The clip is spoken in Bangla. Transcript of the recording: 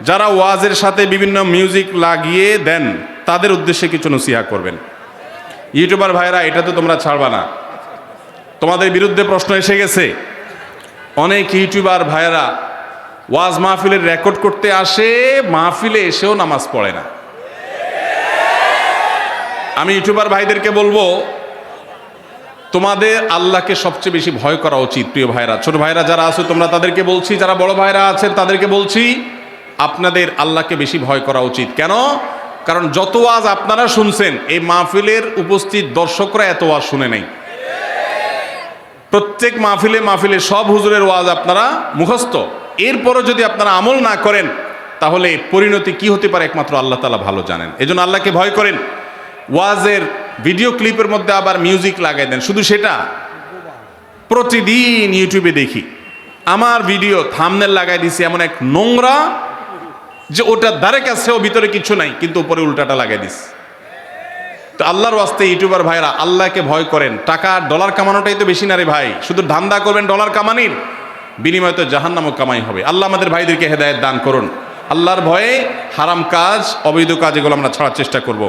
যারা ওয়াজের সাথে বিভিন্ন মিউজিক লাগিয়ে দেন তাদের উদ্দেশ্যে কিছু নসিহা করবেন। ইউটিউবার ভাইরা, এটা তো তোমরা ছাড়বা না, তোমাদের বিরুদ্ধে প্রশ্ন এসে গেছে। অনেক ইউটিউবার ভাইরা ওয়াজ মাহফিলের রেকর্ড করতে আসে, মাহফিলে এসেও নামাজ পড়ে না। আমি ইউটিউবার ভাইদেরকে বলবো, তোমাদের আল্লাহকে সবচেয়ে বেশি ভয় করা উচিত। প্রিয় ভাইরা, ছোট ভাইরা যারা আছো তোমরা তাদেরকে বলছি, যারা বড় ভাইরা আছেন তাদেরকে বলছি, আপনাদের আল্লাহকে বেশি ভয় করা উচিত। কেন? কারণ যত ওয়াজ আপনারা শুনছেন, এই মাহফিলের উপস্থিত দর্শকরা এত ওয়াজ শুনে নাই। প্রত্যেক মাহফিলে মাহফিলে সব হুজুরের ওয়াজ আপনারা মুখস্থ। এরপরও যদি আপনারা আমল না করেন, তাহলে পরিণতি কি হতে পারে একমাত্র আল্লাহ তাআলা ভালো জানেন। এজন্য আল্লাহকে ভয় করেন। ওয়াজের ভিডিও ক্লিপের মধ্যে আবার মিউজিক লাগাই দেন, শুধু সেটা প্রতিদিন ইউটিউবে দেখি। আমার ভিডিও থাম্বনেল লাগাই দিছি এমন এক নোংরা যে ওটা ধারে কাছেও ভিতরে কিছু নাই, কিন্তু উপরে উল্টাটা লাগাই দিস। তো আল্লাহর ওয়াস্তে ইউটিউবার ভাইরা, আল্লাহকে ভয় করেন। টাকা ডলার কামানোটাই তো বেশি না রে ভাই। শুধু ধান্দা করবেন ডলার কামানির, বিনিময়ে তো জাহান্নামও কামাই হবে। আল্লাহ আমাদের ভাইদেরকে হেদায়েত দান করুন। আল্লাহর ভয়ে হারাম কাজ, অবৈধ কাজ এগুলো আমরা ছাড়ার চেষ্টা করব।